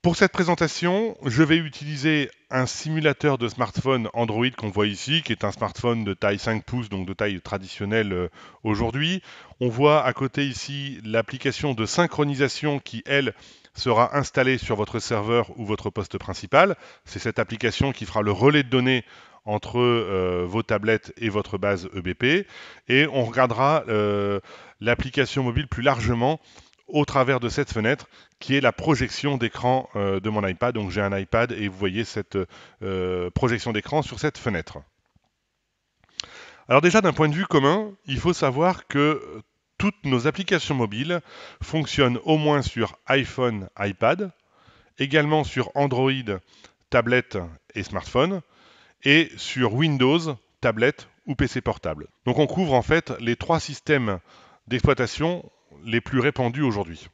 Pour cette présentation, je vais utiliser un simulateur de smartphone Android qu'on voit ici, qui est un smartphone de taille 5 pouces, donc de taille traditionnelle aujourd'hui. On voit à côté ici l'application de synchronisation qui, elle, sera installée sur votre serveur ou votre poste principal. C'est cette application qui fera le relais de données entre vos tablettes et votre base EBP. Et on regardera l'application mobile plus largement au travers de cette fenêtre qui est la projection d'écran de mon iPad. Donc j'ai un iPad et vous voyez cette projection d'écran sur cette fenêtre. Alors déjà d'un point de vue commun, il faut savoir que toutes nos applications mobiles fonctionnent au moins sur iPhone, iPad, également sur Android, tablette et smartphone, et sur Windows, tablette ou PC portable. Donc on couvre en fait les trois systèmes d'exploitation les plus répandus aujourd'hui.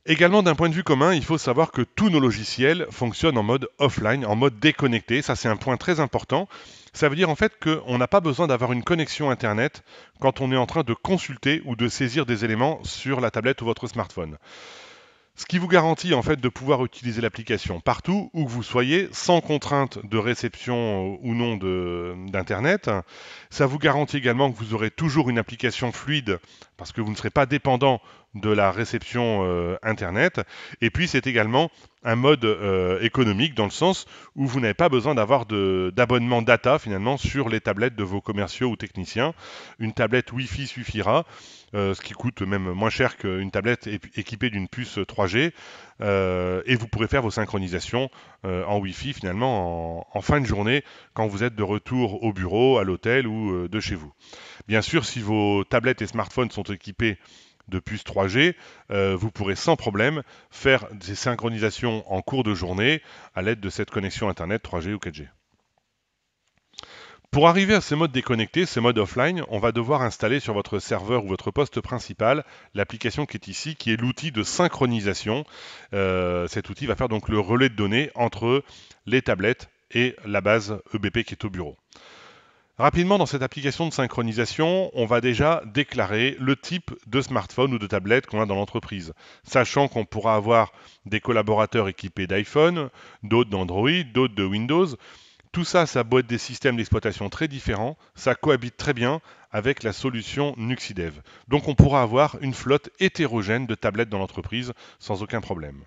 Également, d'un point de vue commun, il faut savoir que tous nos logiciels fonctionnent en mode offline, en mode déconnecté. Ça, c'est un point très important. Ça veut dire en fait qu'on n'a pas besoin d'avoir une connexion Internet quand on est en train de consulter ou de saisir des éléments sur la tablette ou votre smartphone. Ce qui vous garantit en fait de pouvoir utiliser l'application partout où que vous soyez, sans contrainte de réception ou non d'Internet. Ça vous garantit également que vous aurez toujours une application fluide parce que vous ne serez pas dépendant de la réception Internet. Et puis c'est également un mode économique dans le sens où vous n'avez pas besoin d'avoir d'abonnement data finalement sur les tablettes de vos commerciaux ou techniciens. Une tablette Wi-Fi suffira, ce qui coûte même moins cher qu'une tablette équipée d'une puce 3G. Et vous pourrez faire vos synchronisations en Wi-Fi finalement en fin de journée quand vous êtes de retour au bureau, à l'hôtel ou de chez vous. Bien sûr, si vos tablettes et smartphones sont équipés de puces 3G, vous pourrez sans problème faire des synchronisations en cours de journée à l'aide de cette connexion Internet 3G ou 4G. Pour arriver à ce mode déconnecté, ce mode offline, on va devoir installer sur votre serveur ou votre poste principal l'application qui est ici, qui est l'outil de synchronisation. Cet outil va faire donc le relais de données entre les tablettes et la base EBP qui est au bureau. Rapidement, dans cette application de synchronisation, on va déjà déclarer le type de smartphone ou de tablette qu'on a dans l'entreprise, sachant qu'on pourra avoir des collaborateurs équipés d'iPhone, d'autres d'Android, d'autres de Windows. Tout ça, ça a beau être des systèmes d'exploitation très différents, ça cohabite très bien avec la solution Nuxidev. Donc on pourra avoir une flotte hétérogène de tablettes dans l'entreprise sans aucun problème.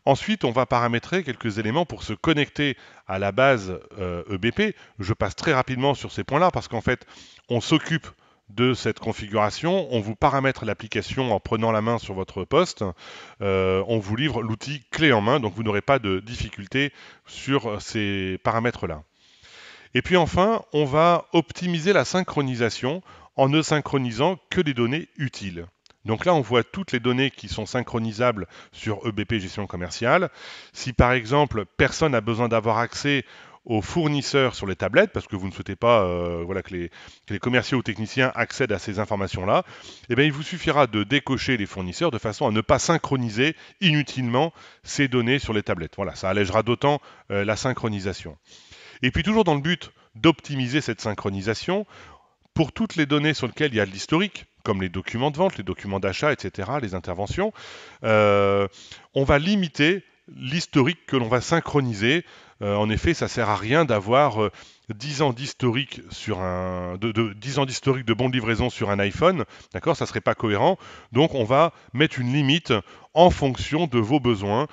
Ensuite, on va paramétrer quelques éléments pour se connecter à la base EBP. Je passe très rapidement sur ces points-là parce qu'en fait, on s'occupe de cette configuration, on vous paramètre l'application en prenant la main sur votre poste, on vous livre l'outil clé en main, donc vous n'aurez pas de difficulté sur ces paramètres-là. Et puis enfin, on va optimiser la synchronisation en ne synchronisant que des données utiles. Donc là, on voit toutes les données qui sont synchronisables sur EBP Gestion Commerciale. Si par exemple, personne n'a besoin d'avoir accès aux fournisseurs sur les tablettes, parce que vous ne souhaitez pas voilà, que les commerciaux ou techniciens accèdent à ces informations-là, eh bien, il vous suffira de décocher les fournisseurs de façon à ne pas synchroniser inutilement ces données sur les tablettes. Voilà, ça allègera d'autant la synchronisation. Et puis toujours dans le but d'optimiser cette synchronisation, pour toutes les données sur lesquelles il y a de l'historique, comme les documents de vente, les documents d'achat, etc., les interventions, on va limiter l'historique que l'on va synchroniser. En effet, ça ne sert à rien d'avoir 10 ans d'historique de 10 ans d'historique de bons de livraison sur un iPhone, d'accord, ça serait pas cohérent. Donc on va mettre une limite en fonction de vos besoins.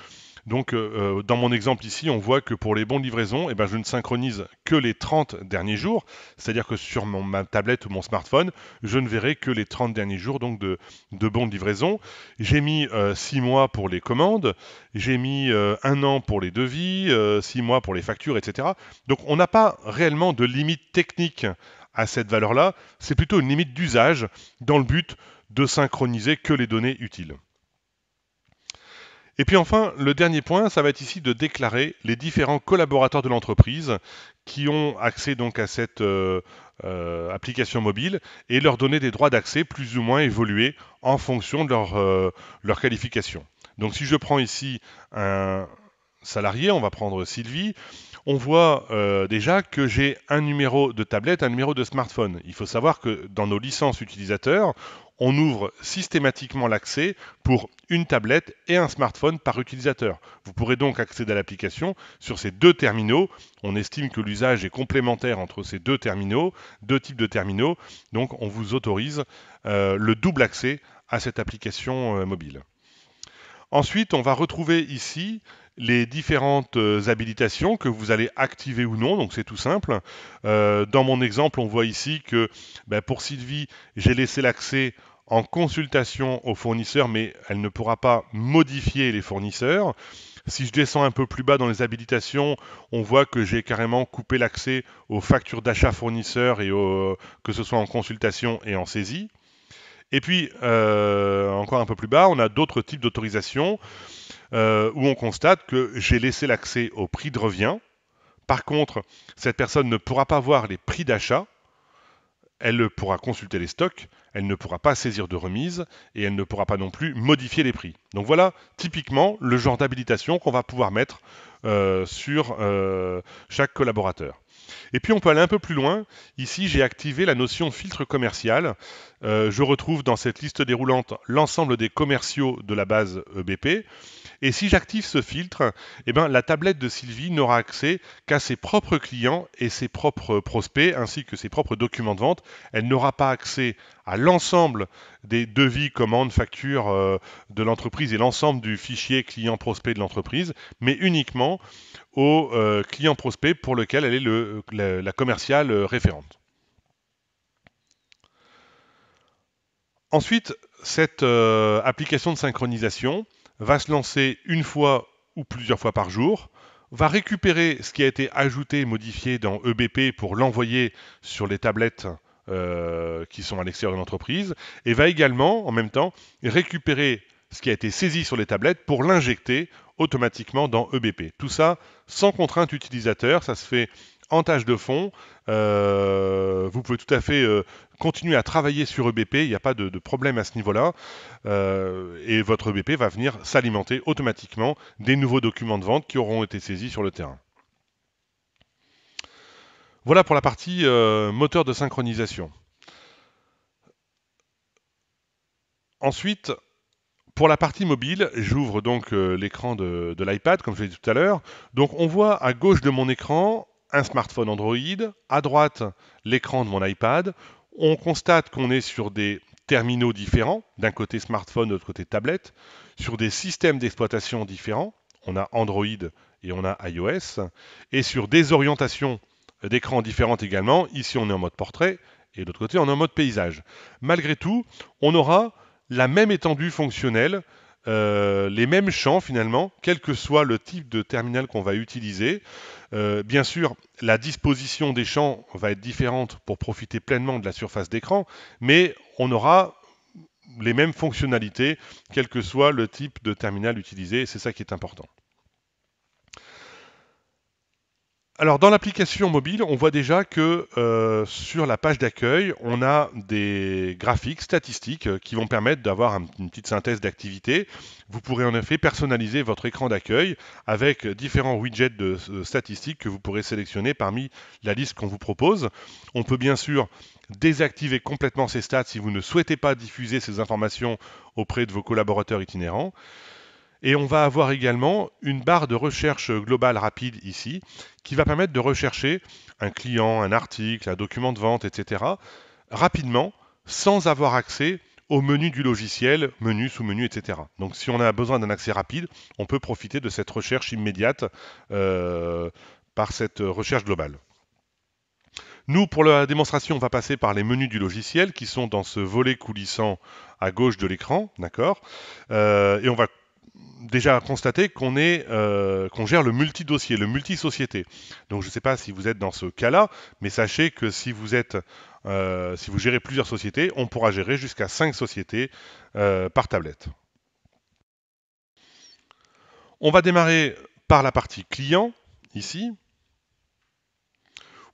Donc, dans mon exemple ici, on voit que pour les bons de livraison, eh ben, je ne synchronise que les 30 derniers jours. C'est-à-dire que sur ma tablette ou mon smartphone, je ne verrai que les 30 derniers jours donc de bons de livraison. J'ai mis 6 mois pour les commandes, j'ai mis 1 an pour les devis, 6 mois pour les factures, etc. Donc, on n'a pas réellement de limite technique à cette valeur-là. C'est plutôt une limite d'usage dans le but de synchroniser que les données utiles. Et puis enfin, le dernier point, ça va être ici de déclarer les différents collaborateurs de l'entreprise qui ont accès donc à cette application mobile et leur donner des droits d'accès plus ou moins évolués en fonction de leur qualification. Donc si je prends ici un salarié, on va prendre Sylvie, on voit déjà que j'ai un numéro de tablette, un numéro de smartphone. Il faut savoir que dans nos licences utilisateurs, on ouvre systématiquement l'accès pour une tablette et un smartphone par utilisateur. Vous pourrez donc accéder à l'application sur ces deux terminaux. On estime que l'usage est complémentaire entre ces deux terminaux, deux types de terminaux. Donc on vous autorise le double accès à cette application mobile. Ensuite, on va retrouver ici les différentes habilitations que vous allez activer ou non, donc c'est tout simple. Dans mon exemple, on voit ici que pour Sylvie, j'ai laissé l'accès en consultation au fournisseur, mais elle ne pourra pas modifier les fournisseurs. Si je descends un peu plus bas dans les habilitations, on voit que j'ai carrément coupé l'accès aux factures d'achat fournisseurs et que ce soit en consultation et en saisie. Et puis, encore un peu plus bas, on a d'autres types d'autorisations où on constate que j'ai laissé l'accès au prix de revient. Par contre, cette personne ne pourra pas voir les prix d'achat, elle pourra consulter les stocks, elle ne pourra pas saisir de remise et elle ne pourra pas non plus modifier les prix. Donc voilà typiquement le genre d'habilitation qu'on va pouvoir mettre sur chaque collaborateur. Et puis on peut aller un peu plus loin. Ici, j'ai activé la notion filtre commercial. Je retrouve dans cette liste déroulante l'ensemble des commerciaux de la base EBP. Et si j'active ce filtre, la tablette de Sylvie n'aura accès qu'à ses propres clients et ses propres prospects, ainsi que ses propres documents de vente. Elle n'aura pas accès à l'ensemble des devis, commandes, factures de l'entreprise et l'ensemble du fichier client-prospect de l'entreprise, mais uniquement aux clients prospects pour lequel elle est la commerciale référente. Ensuite, cette application de synchronisation va se lancer une fois ou plusieurs fois par jour, va récupérer ce qui a été ajouté et modifié dans EBP pour l'envoyer sur les tablettes qui sont à l'extérieur de l'entreprise, et va également, en même temps, récupérer ce qui a été saisi sur les tablettes pour l'injecter automatiquement dans EBP. Tout ça sans contrainte utilisateur, ça se fait en tâche de fond. Vous pouvez tout à fait continuer à travailler sur EBP, il n'y a pas de problème à ce niveau-là. Et votre EBP va venir s'alimenter automatiquement des nouveaux documents de vente qui auront été saisis sur le terrain. Voilà pour la partie moteur de synchronisation. Ensuite, pour la partie mobile, j'ouvre donc l'écran de l'iPad, comme je l'ai dit tout à l'heure. Donc on voit à gauche de mon écran un smartphone Android, à droite l'écran de mon iPad. On constate qu'on est sur des terminaux différents, d'un côté smartphone, de l'autre côté tablette, sur des systèmes d'exploitation différents. On a Android et on a iOS, et sur des orientations d'écran différentes également. Ici on est en mode portrait, et de l'autre côté on est en mode paysage. Malgré tout, on aura la même étendue fonctionnelle, les mêmes champs finalement, quel que soit le type de terminal qu'on va utiliser. Bien sûr, la disposition des champs va être différente pour profiter pleinement de la surface d'écran, mais on aura les mêmes fonctionnalités, quel que soit le type de terminal utilisé, c'est ça qui est important. Alors dans l'application mobile, on voit déjà que sur la page d'accueil, on a des graphiques statistiques qui vont permettre d'avoir une petite synthèse d'activité. Vous pourrez en effet personnaliser votre écran d'accueil avec différents widgets de statistiques que vous pourrez sélectionner parmi la liste qu'on vous propose. On peut bien sûr désactiver complètement ces stats si vous ne souhaitez pas diffuser ces informations auprès de vos collaborateurs itinérants. Et on va avoir également une barre de recherche globale rapide ici, qui va permettre de rechercher un client, un article, un document de vente, etc. rapidement, sans avoir accès au menu du logiciel, menu, sous-menu, etc. Donc si on a besoin d'un accès rapide, on peut profiter de cette recherche immédiate par cette recherche globale. Nous, pour la démonstration, on va passer par les menus du logiciel qui sont dans ce volet coulissant à gauche de l'écran, d'accord. Et on va déjà constater qu'on gère le multi-dossier, le multi-société. Donc je ne sais pas si vous êtes dans ce cas-là, mais sachez que si vous gérez plusieurs sociétés, on pourra gérer jusqu'à 5 sociétés par tablette. On va démarrer par la partie client, ici,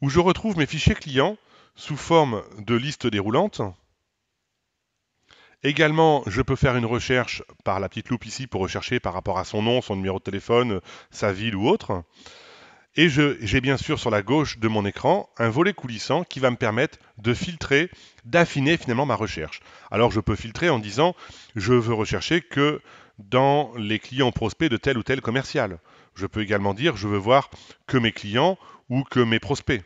où je retrouve mes fichiers clients sous forme de liste déroulante. Également, je peux faire une recherche par la petite loupe ici pour rechercher par rapport à son nom, son numéro de téléphone, sa ville ou autre. Et j'ai bien sûr sur la gauche de mon écran un volet coulissant qui va me permettre de filtrer, d'affiner finalement ma recherche. Alors je peux filtrer en disant je veux rechercher que dans les clients prospects de tel ou tel commercial. Je peux également dire je veux voir que mes clients ou que mes prospects.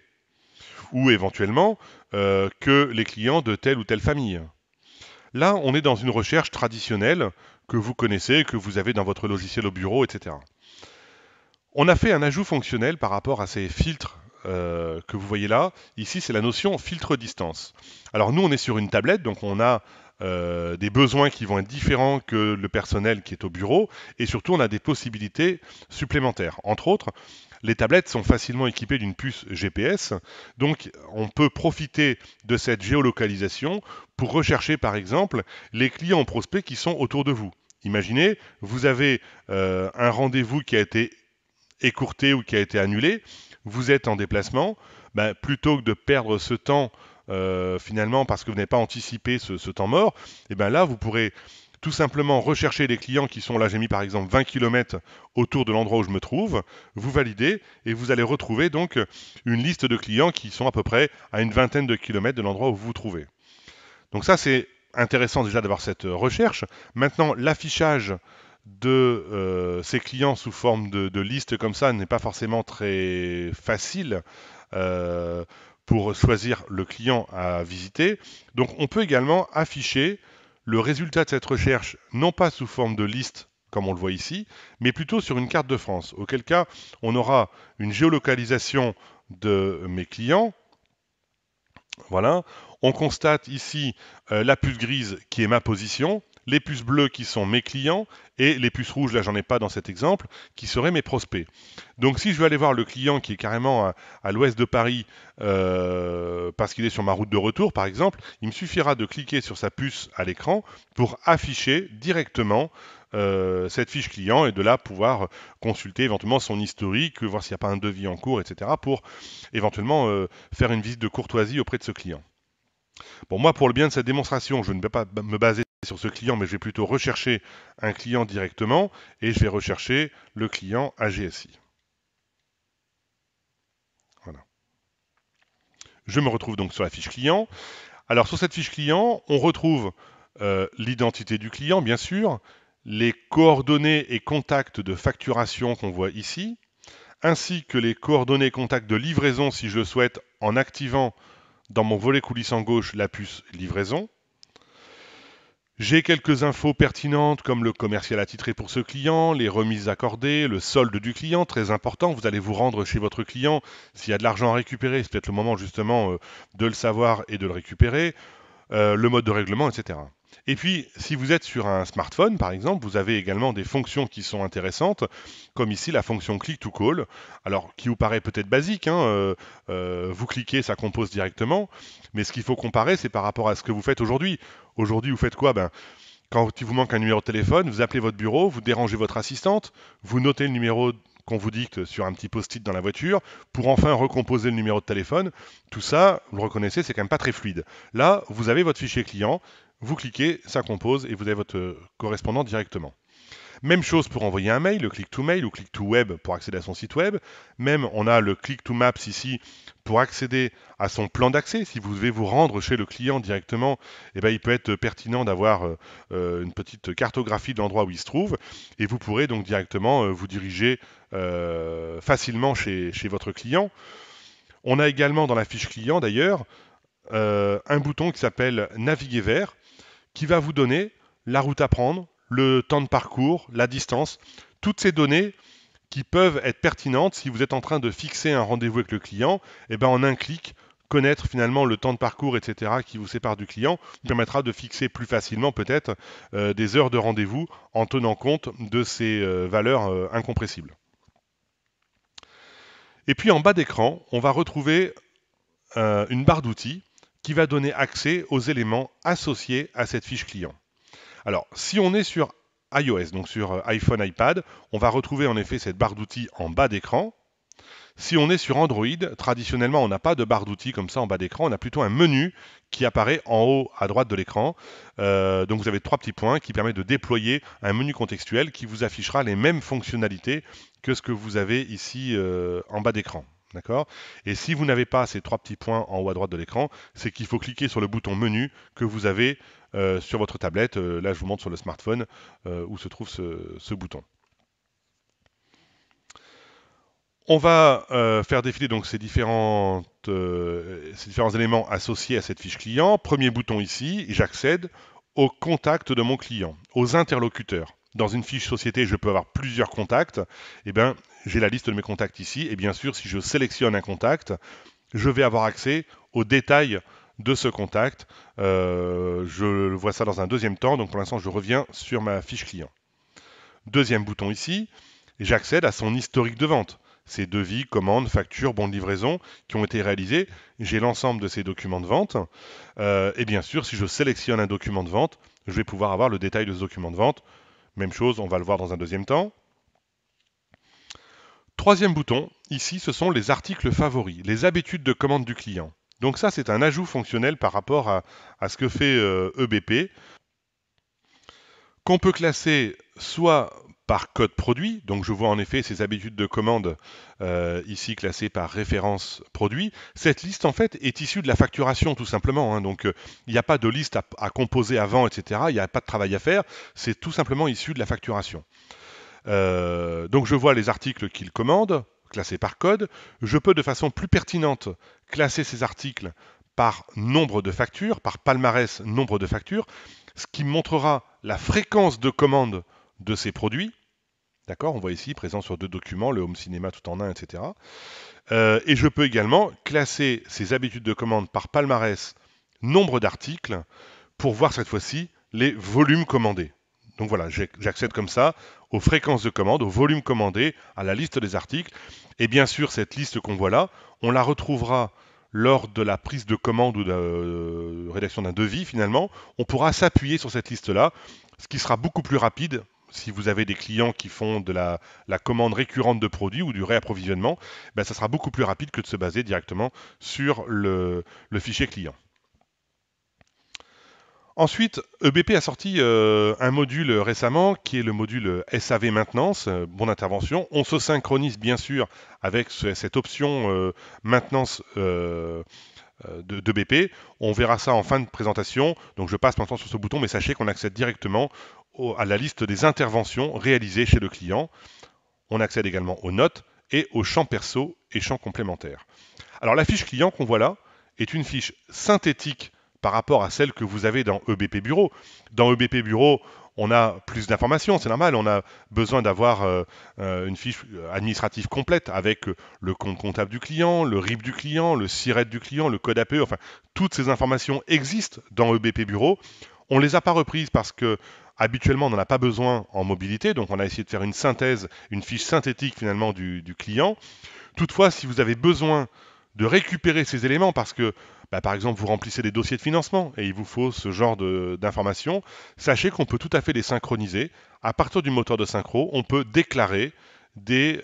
Ou éventuellement que les clients de telle ou telle famille. Là, on est dans une recherche traditionnelle que vous connaissez, que vous avez dans votre logiciel au bureau, etc. On a fait un ajout fonctionnel par rapport à ces filtres que vous voyez là. Ici, c'est la notion filtre distance. Alors nous, on est sur une tablette, donc on a des besoins qui vont être différents que le personnel qui est au bureau, et surtout, on a des possibilités supplémentaires. Entre autres, les tablettes sont facilement équipées d'une puce GPS, donc on peut profiter de cette géolocalisation pour rechercher par exemple les clients prospects qui sont autour de vous. Imaginez, vous avez un rendez-vous qui a été écourté ou qui a été annulé, vous êtes en déplacement, plutôt que de perdre ce temps finalement parce que vous n'avez pas anticipé ce temps mort, et bien là vous pourrez tout simplement rechercher les clients qui sont là, j'ai mis par exemple 20 km autour de l'endroit où je me trouve, vous validez et vous allez retrouver donc une liste de clients qui sont à peu près à une vingtaine de kilomètres de l'endroit où vous vous trouvez. Donc ça c'est intéressant déjà d'avoir cette recherche. Maintenant l'affichage de ces clients sous forme de liste comme ça n'est pas forcément très facile pour choisir le client à visiter. Donc on peut également afficher le résultat de cette recherche, non pas sous forme de liste comme on le voit ici, mais plutôt sur une carte de France, auquel cas on aura une géolocalisation de mes clients. Voilà, on constate ici la puce grise qui est ma position, les puces bleues qui sont mes clients et les puces rouges, là j'en ai pas dans cet exemple, qui seraient mes prospects. Donc si je veux aller voir le client qui est carrément à l'ouest de Paris parce qu'il est sur ma route de retour par exemple, il me suffira de cliquer sur sa puce à l'écran pour afficher directement cette fiche client et de là pouvoir consulter éventuellement son historique, voir s'il n'y a pas un devis en cours, etc. pour éventuellement faire une visite de courtoisie auprès de ce client. Bon, moi, pour le bien de cette démonstration, je ne vais pas me baser sur ce client, mais je vais plutôt rechercher un client directement et je vais rechercher le client AGSI. Voilà. Je me retrouve donc sur la fiche client. Alors, sur cette fiche client, on retrouve l'identité du client, bien sûr, les coordonnées et contacts de facturation qu'on voit ici, ainsi que les coordonnées et contacts de livraison si je le souhaite en activant dans mon volet coulissant gauche la puce livraison. J'ai quelques infos pertinentes comme le commercial attitré pour ce client, les remises accordées, le solde du client, très important. Vous allez vous rendre chez votre client. S'il y a de l'argent à récupérer, c'est peut-être le moment justement de le savoir et de le récupérer. Le mode de règlement, etc. Et puis, si vous êtes sur un smartphone, par exemple, vous avez également des fonctions qui sont intéressantes, comme ici la fonction Click to Call, alors qui vous paraît peut-être basique, hein, vous cliquez, ça compose directement, mais ce qu'il faut comparer, c'est par rapport à ce que vous faites aujourd'hui. Aujourd'hui, vous faites quoi? Quand il vous manque un numéro de téléphone, vous appelez votre bureau, vous dérangez votre assistante, vous notez le numéro qu'on vous dicte sur un petit post-it dans la voiture, pour enfin recomposer le numéro de téléphone. Tout ça, vous le reconnaissez, c'est quand même pas très fluide. Là, vous avez votre fichier client, vous cliquez, ça compose et vous avez votre correspondant directement. Même chose pour envoyer un mail, le click to mail ou click to web pour accéder à son site web. Même on a le click to maps ici pour accéder à son plan d'accès. Si vous devez vous rendre chez le client directement, il peut être pertinent d'avoir une petite cartographie de l'endroit où il se trouve et vous pourrez donc directement vous diriger facilement chez votre client. On a également dans la fiche client d'ailleurs un bouton qui s'appelle Naviguer vers qui va vous donner la route à prendre, le temps de parcours, la distance, toutes ces données qui peuvent être pertinentes si vous êtes en train de fixer un rendez-vous avec le client, en un clic, connaître finalement le temps de parcours, etc., qui vous sépare du client, vous permettra de fixer plus facilement peut-être des heures de rendez-vous en tenant compte de ces valeurs incompressibles. Et puis en bas d'écran, on va retrouver une barre d'outils qui va donner accès aux éléments associés à cette fiche client. Alors, si on est sur iOS, donc sur iPhone, iPad, on va retrouver en effet cette barre d'outils en bas d'écran. Si on est sur Android, traditionnellement, on n'a pas de barre d'outils comme ça en bas d'écran, on a plutôt un menu qui apparaît en haut à droite de l'écran. Donc vous avez 3 petits points qui permettent de déployer un menu contextuel qui vous affichera les mêmes fonctionnalités que ce que vous avez ici en bas d'écran. D'accord? Et si vous n'avez pas ces 3 petits points en haut à droite de l'écran, c'est qu'il faut cliquer sur le bouton menu que vous avez sur votre tablette. Là, je vous montre sur le smartphone où se trouve ce bouton. On va faire défiler donc ces différents éléments associés à cette fiche client. Premier bouton ici, j'accède aux contacts de mon client, aux interlocuteurs. Dans une fiche société, je peux avoir plusieurs contacts. Eh bien, j'ai la liste de mes contacts ici. Et bien sûr, si je sélectionne un contact, je vais avoir accès aux détails de ce contact. Je vois ça dans un deuxième temps. Donc pour l'instant, je reviens sur ma fiche client. Deuxième bouton ici, j'accède à son historique de vente. Ces devis, commandes, factures, bons de livraison qui ont été réalisés. J'ai l'ensemble de ces documents de vente. Et bien sûr, si je sélectionne un document de vente, je vais pouvoir avoir le détail de ce document de vente. Même chose, on va le voir dans un deuxième temps. Troisième bouton, ici, ce sont les articles favoris, les habitudes de commande du client. Donc ça, c'est un ajout fonctionnel par rapport à ce que fait EBP, qu'on peut classer soit par code produit, donc je vois en effet ces habitudes de commande ici classées par référence produit. Cette liste en fait est issue de la facturation tout simplement, hein. Donc il n'y a pas de liste à composer avant, etc. Il n'y a pas de travail à faire, c'est tout simplement issu de la facturation. Donc je vois les articles qu'il commande, classés par code. Je peux de façon plus pertinente classer ces articles par nombre de factures, par palmarès nombre de factures, ce qui montrera la fréquence de commande de ces produits. D'accord, on voit ici présent sur 2 documents, le home cinéma tout en un, etc. Et je peux également classer ces habitudes de commande par palmarès nombre d'articles pour voir cette fois-ci les volumes commandés. Donc voilà, j'accède comme ça aux fréquences de commande, au volume commandé, à la liste des articles. Et bien sûr, cette liste qu'on voit là, on la retrouvera lors de la prise de commande ou de rédaction d'un devis finalement. On pourra s'appuyer sur cette liste-là, ce qui sera beaucoup plus rapide si vous avez des clients qui font de la commande récurrente de produits ou du réapprovisionnement. Ben, ça sera beaucoup plus rapide que de se baser directement sur le fichier client. Ensuite, EBP a sorti un module récemment qui est le module SAV maintenance, bon d'intervention. On se synchronise bien sûr avec cette option maintenance de BP. On verra ça en fin de présentation. Donc je passe maintenant sur ce bouton, mais sachez qu'on accède directement à la liste des interventions réalisées chez le client. On accède également aux notes et aux champs perso et champs complémentaires. Alors la fiche client qu'on voit là est une fiche synthétique par rapport à celle que vous avez dans EBP Bureau. Dans EBP Bureau, on a plus d'informations, c'est normal, on a besoin d'avoir une fiche administrative complète avec le compte comptable du client, le RIB du client, le SIRET du client, le code APE, enfin toutes ces informations existent dans EBP Bureau. On ne les a pas reprises parce que habituellement on n'en a pas besoin en mobilité, donc on a essayé de faire une synthèse, une fiche synthétique finalement du client. Toutefois, si vous avez besoin de récupérer ces éléments parce que, par exemple, vous remplissez des dossiers de financement et il vous faut ce genre d'informations, sachez qu'on peut tout à fait les synchroniser. À partir du moteur de synchro, on peut déclarer des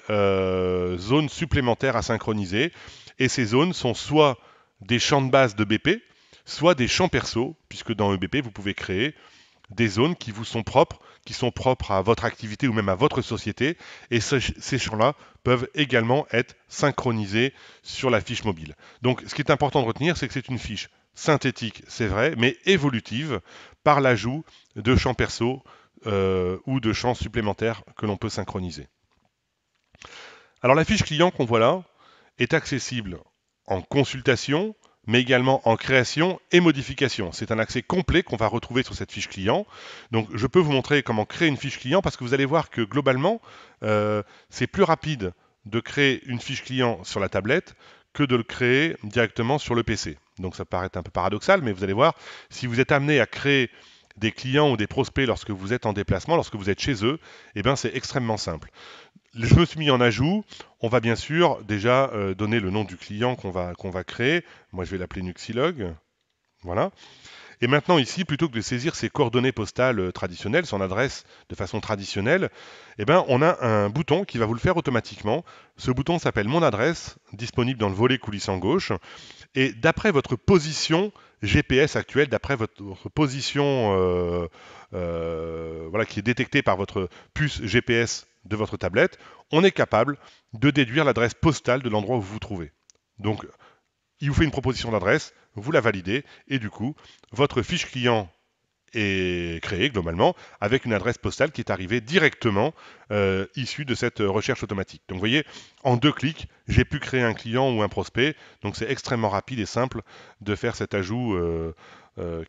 zones supplémentaires à synchroniser. Et ces zones sont soit des champs de base de BP, soit des champs perso, puisque dans EBP, vous pouvez créer des zones qui vous sont propres à votre activité ou même à votre société. Et ces champs-là peuvent également être synchronisés sur la fiche mobile. Donc ce qui est important de retenir, c'est que c'est une fiche synthétique, c'est vrai, mais évolutive par l'ajout de champs perso ou de champs supplémentaires que l'on peut synchroniser. Alors la fiche client qu'on voit là est accessible en consultation, mais également en création et modification. C'est un accès complet qu'on va retrouver sur cette fiche client. Donc je peux vous montrer comment créer une fiche client parce que vous allez voir que globalement, c'est plus rapide de créer une fiche client sur la tablette que de le créer directement sur le PC. Donc ça paraît un peu paradoxal, mais vous allez voir, si vous êtes amené à créer des clients ou des prospects lorsque vous êtes en déplacement, lorsque vous êtes chez eux, eh bien c'est extrêmement simple. Je me suis mis en ajout. On va bien sûr déjà donner le nom du client qu'on va créer. Moi, je vais l'appeler Nuxilog. Voilà. Et maintenant ici, plutôt que de saisir ses coordonnées postales traditionnelles, son adresse de façon traditionnelle, eh ben, on a un bouton qui va vous le faire automatiquement. Ce bouton s'appelle Mon adresse, disponible dans le volet coulissant gauche. Et d'après votre position GPS actuelle, d'après votre position voilà, qui est détectée par votre puce GPS de votre tablette, on est capable de déduire l'adresse postale de l'endroit où vous vous trouvez. Donc, il vous fait une proposition d'adresse, vous la validez, et du coup, votre fiche client est créée globalement avec une adresse postale qui est arrivée directement issue de cette recherche automatique. Donc vous voyez, en 2 clics, j'ai pu créer un client ou un prospect. Donc c'est extrêmement rapide et simple de faire cet ajout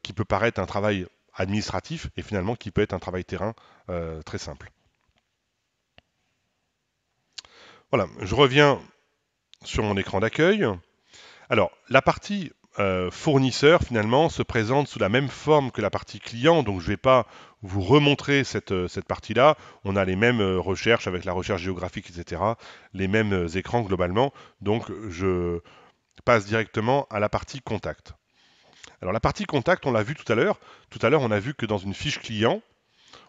qui peut paraître un travail administratif et finalement qui peut être un travail terrain très simple. Voilà, je reviens sur mon écran d'accueil. Alors, la partie fournisseur, finalement, se présente sous la même forme que la partie client, donc je ne vais pas vous remontrer cette partie-là. On a les mêmes recherches avec la recherche géographique, etc., les mêmes écrans globalement, donc je passe directement à la partie contact. Alors la partie contact, on l'a vu tout à l'heure. Tout à l'heure, on a vu que dans une fiche client,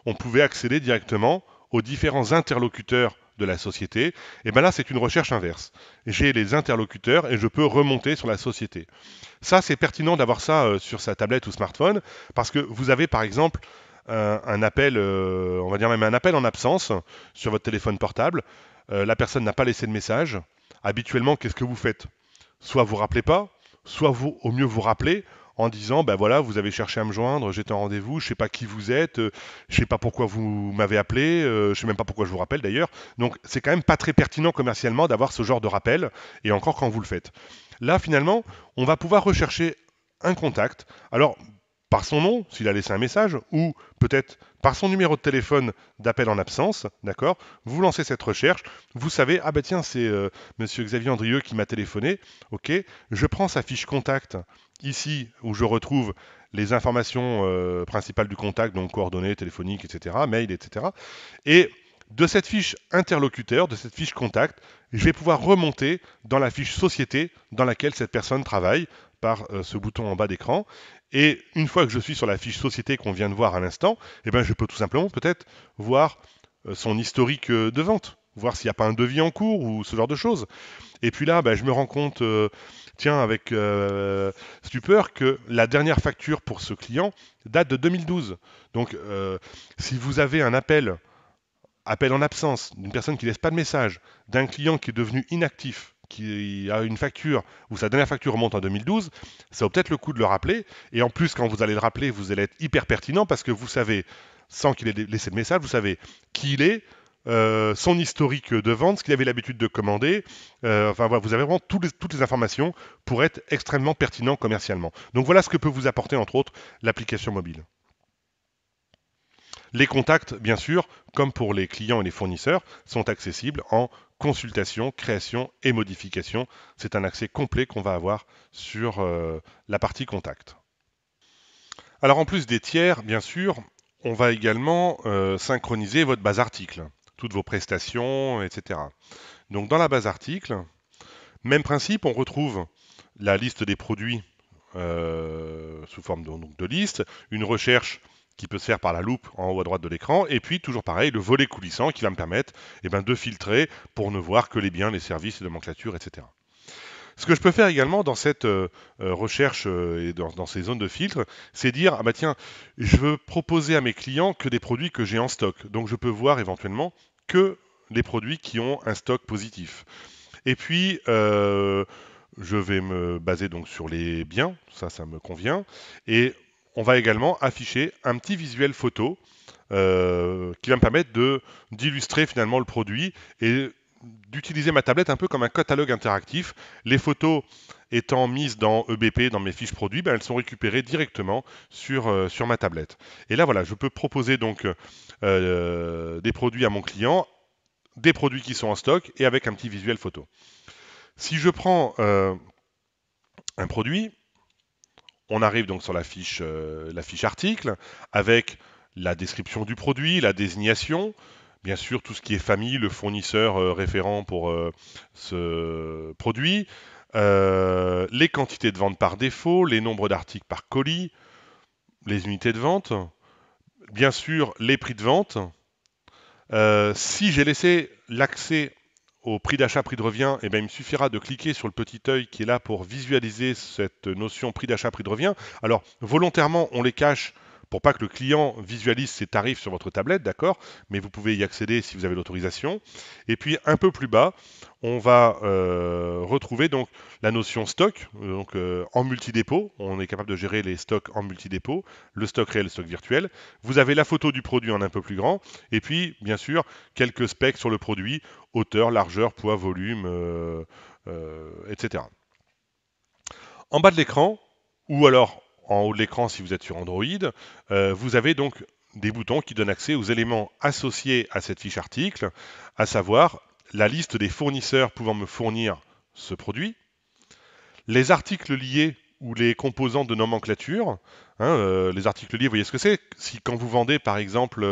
on pouvait accéder directement aux différents interlocuteurs de la société. Et bien là, c'est une recherche inverse. J'ai les interlocuteurs et je peux remonter sur la société. Ça, c'est pertinent d'avoir ça sur sa tablette ou smartphone parce que vous avez par exemple un appel, on va dire même un appel en absence sur votre téléphone portable. La personne n'a pas laissé de message. Habituellement, qu'est-ce que vous faites? Soit vous rappelez pas, soit vous, au mieux vous rappelez en disant ben voilà, vous avez cherché à me joindre, j'étais en rendez-vous, je sais pas qui vous êtes, je sais pas pourquoi vous m'avez appelé, je sais même pas pourquoi je vous rappelle d'ailleurs. Donc c'est quand même pas très pertinent commercialement d'avoir ce genre de rappel, et encore quand vous le faites. Là finalement, on va pouvoir rechercher un contact. Alors par son nom, s'il a laissé un message, ou peut-être par son numéro de téléphone d'appel en absence, d'accord? Vous lancez cette recherche, vous savez, ah ben tiens, c'est Monsieur Xavier Andrieux qui m'a téléphoné, ok? Je prends sa fiche contact ici où je retrouve les informations principales du contact, donc coordonnées téléphoniques, etc., mail, etc. Et de cette fiche interlocuteur, de cette fiche contact, je vais pouvoir remonter dans la fiche société dans laquelle cette personne travaille par ce bouton en bas d'écran. Et une fois que je suis sur la fiche société qu'on vient de voir à l'instant, eh ben, je peux tout simplement peut-être voir son historique de vente, voir s'il n'y a pas un devis en cours ou ce genre de choses. Et puis là, ben, je me rends compte, tiens, avec stupeur, que la dernière facture pour ce client date de 2012. Donc, si vous avez un appel en absence d'une personne qui ne laisse pas de message, d'un client qui est devenu inactif, qui a une facture, ou sa dernière facture remonte en 2012, ça vaut peut-être le coup de le rappeler. Et en plus, quand vous allez le rappeler, vous allez être hyper pertinent parce que vous savez, sans qu'il ait laissé de message, vous savez qui il est, son historique de vente, ce qu'il avait l'habitude de commander. Enfin, voilà, vous avez vraiment toutes les informations pour être extrêmement pertinent commercialement. Donc voilà ce que peut vous apporter, entre autres, l'application mobile. Les contacts, bien sûr, comme pour les clients et les fournisseurs, sont accessibles en consultation, création et modification. C'est un accès complet qu'on va avoir sur la partie contact. Alors en plus des tiers, bien sûr, on va également synchroniser votre base article, toutes vos prestations, etc. Donc dans la base article, même principe, on retrouve la liste des produits sous forme de liste, une recherche qui peut se faire par la loupe en haut à droite de l'écran, et puis toujours pareil, le volet coulissant qui va me permettre de filtrer pour ne voir que les biens, les services, les nomenclatures, etc. Ce que je peux faire également dans cette recherche et dans ces zones de filtre, c'est dire, ah bah tiens, je veux proposer à mes clients que des produits que j'ai en stock. Donc je peux voir éventuellement que les produits qui ont un stock positif. Et puis, je vais me baser donc sur les biens, ça me convient. Et on va également afficher un petit visuel photo qui va me permettre d'illustrer finalement le produit et d'utiliser ma tablette un peu comme un catalogue interactif. Les photos étant mises dans EBP, dans mes fiches produits, ben, elles sont récupérées directement sur ma tablette. Et là, voilà, je peux proposer donc des produits à mon client, des produits qui sont en stock et avec un petit visuel photo. Si je prends un produit, on arrive donc sur la fiche article avec la description du produit, la désignation, bien sûr tout ce qui est famille, le fournisseur référent pour ce produit, les quantités de vente par défaut, les nombres d'articles par colis, les unités de vente, bien sûr les prix de vente. Si j'ai laissé l'accès au prix d'achat, prix de revient, eh bien, il me suffira de cliquer sur le petit œil qui est là pour visualiser cette notion prix d'achat, prix de revient. Alors, volontairement, on les cache pour pas que le client visualise ses tarifs sur votre tablette, d'accord? Mais vous pouvez y accéder si vous avez l'autorisation. Et puis, un peu plus bas, on va retrouver donc la notion stock, en multi-dépôt. On est capable de gérer les stocks en multi-dépôt, le stock réel, le stock virtuel. Vous avez la photo du produit en un peu plus grand, et puis, bien sûr, quelques specs sur le produit, hauteur, largeur, poids, volume, etc. En bas de l'écran, ou alors en haut de l'écran si vous êtes sur Android, vous avez donc des boutons qui donnent accès aux éléments associés à cette fiche article, à savoir la liste des fournisseurs pouvant me fournir ce produit, les articles liés ou les composants de nomenclature. Les articles liés, vous voyez ce que c'est? Si quand vous vendez par exemple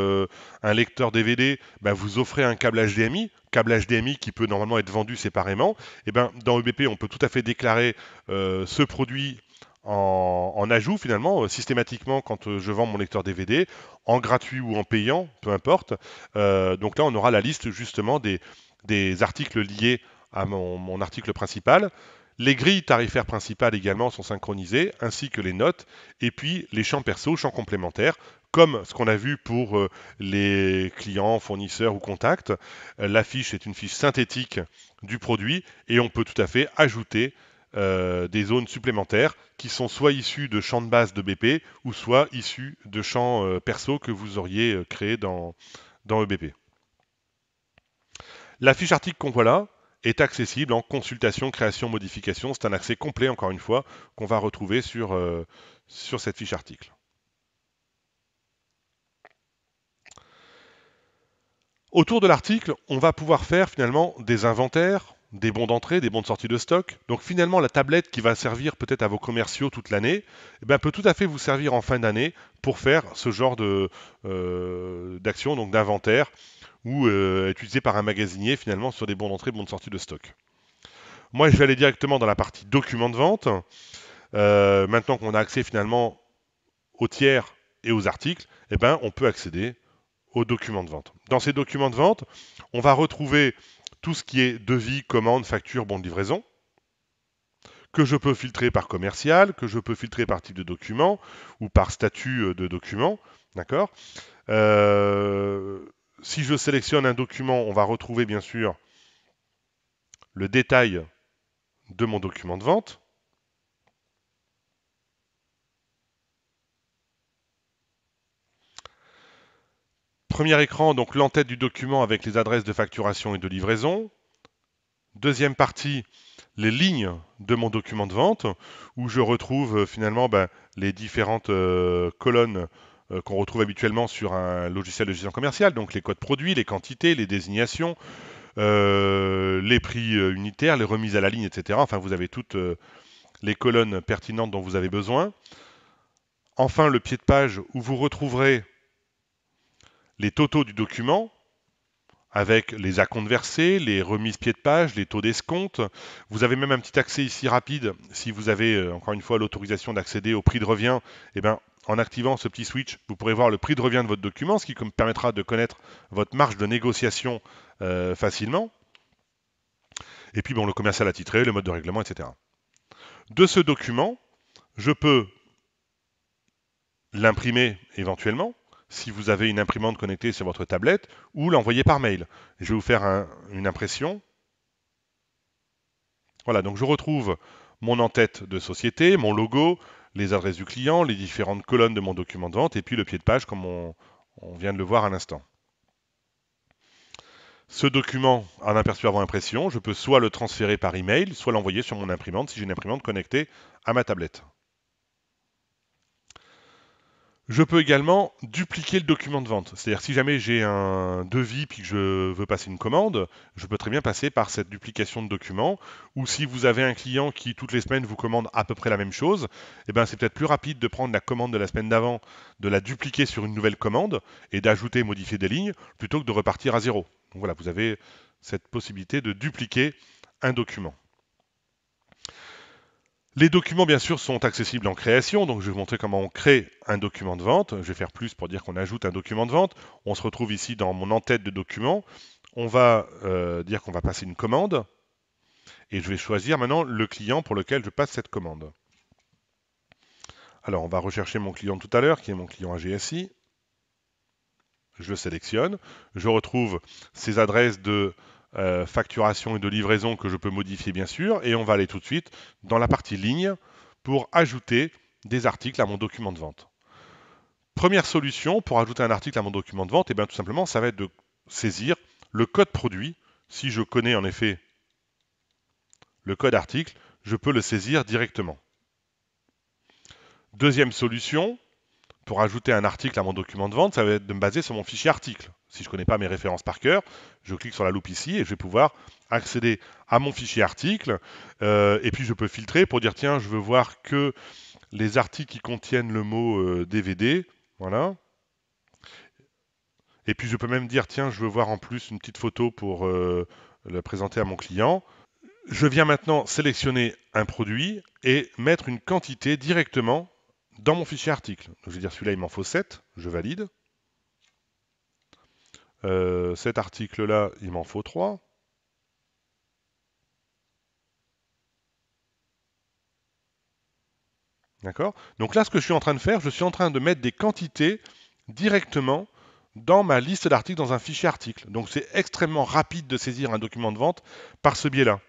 un lecteur DVD, ben, vous offrez un câble HDMI qui peut normalement être vendu séparément, et ben, dans EBP on peut tout à fait déclarer ce produit en ajout finalement, systématiquement quand je vends mon lecteur DVD, en gratuit ou en payant, peu importe. Donc là on aura la liste justement des articles liés à mon article principal. Les grilles tarifaires principales également sont synchronisées, ainsi que les notes, et puis les champs perso, champs complémentaires, comme ce qu'on a vu pour les clients, fournisseurs ou contacts. La fiche est une fiche synthétique du produit, et on peut tout à fait ajouter des zones supplémentaires qui sont soit issues de champs de base de BP, ou soit issues de champs perso que vous auriez créés dans EBP. La fiche article qu'on voit là est accessible en consultation, création, modification. C'est un accès complet, encore une fois, qu'on va retrouver sur cette fiche article. Autour de l'article, on va pouvoir faire finalement des inventaires, des bons d'entrée, des bons de sortie de stock. Donc finalement, la tablette qui va servir peut-être à vos commerciaux toute l'année, eh ben, peut tout à fait vous servir en fin d'année pour faire ce genre d'action, donc d'inventaire, ou utilisé par un magasinier finalement sur des bons d'entrée, bons de sortie de stock. Moi, je vais aller directement dans la partie documents de vente. Maintenant qu'on a accès finalement aux tiers et aux articles, eh ben, on peut accéder aux documents de vente. Dans ces documents de vente, on va retrouver tout ce qui est devis, commande, facture, bon de livraison, que je peux filtrer par commercial, que je peux filtrer par type de document ou par statut de document. D'accord. Si je sélectionne un document, on va retrouver bien sûr le détail de mon document de vente. Premier écran, donc l'entête du document avec les adresses de facturation et de livraison. Deuxième partie, les lignes de mon document de vente, où je retrouve finalement les différentes colonnes qu'on retrouve habituellement sur un logiciel de gestion commerciale, donc les codes produits, les quantités, les désignations, les prix unitaires, les remises à la ligne, etc. Enfin, vous avez toutes les colonnes pertinentes dont vous avez besoin. Enfin, le pied de page où vous retrouverez les totaux du document, avec les acomptes versés, les remises pied de page, les taux d'escompte. Vous avez même un petit accès ici rapide, si vous avez encore une fois l'autorisation d'accéder au prix de revient, eh ben, en activant ce petit switch, vous pourrez voir le prix de revient de votre document, ce qui permettra de connaître votre marge de négociation facilement. Et puis bon, le commercial attitré, le mode de règlement, etc. De ce document, je peux l'imprimer éventuellement, si vous avez une imprimante connectée sur votre tablette, ou l'envoyer par mail. Je vais vous faire une impression. Voilà, donc je retrouve mon en-tête de société, mon logo, les adresses du client, les différentes colonnes de mon document de vente, et puis le pied de page comme on vient de le voir à l'instant. Ce document, en aperçu avant impression, je peux soit le transférer par email, soit l'envoyer sur mon imprimante si j'ai une imprimante connectée à ma tablette. Je peux également dupliquer le document de vente. C'est-à-dire si jamais j'ai un devis puis que je veux passer une commande, je peux très bien passer par cette duplication de document. Ou si vous avez un client qui toutes les semaines vous commande à peu près la même chose, eh ben c'est peut-être plus rapide de prendre la commande de la semaine d'avant, de la dupliquer sur une nouvelle commande et d'ajouter et modifier des lignes plutôt que de repartir à zéro. Donc voilà, vous avez cette possibilité de dupliquer un document. Les documents, bien sûr, sont accessibles en création, donc je vais vous montrer comment on crée un document de vente. Je vais faire plus pour dire qu'on ajoute un document de vente. On se retrouve ici dans mon en-tête de document. On va dire qu'on va passer une commande, et je vais choisir maintenant le client pour lequel je passe cette commande. Alors, on va rechercher mon client de tout à l'heure, qui est mon client AGSI. Je le sélectionne. Je retrouve ces adresses de facturation et de livraison que je peux modifier, bien sûr, et on va aller tout de suite dans la partie ligne pour ajouter des articles à mon document de vente. Première solution pour ajouter un article à mon document de vente, et bien tout simplement, ça va être de saisir le code produit. Si je connais en effet le code article, je peux le saisir directement. Deuxième solution, pour ajouter un article à mon document de vente, ça va être de me baser sur mon fichier article. Si je ne connais pas mes références par cœur, je clique sur la loupe ici et je vais pouvoir accéder à mon fichier article. Et puis je peux filtrer pour dire tiens, je veux voir que les articles qui contiennent le mot DVD. Voilà. Et puis je peux même dire tiens, je veux voir en plus une petite photo pour le présenter à mon client. Je viens maintenant sélectionner un produit et mettre une quantité directement dans mon fichier article. Donc, je vais dire celui-là, il m'en faut 7, je valide. Cet article-là, il m'en faut 3. D'accord? Donc là, ce que je suis en train de faire, je suis en train de mettre des quantités directement dans ma liste d'articles dans un fichier article. Donc c'est extrêmement rapide de saisir un document de vente par ce biais-là.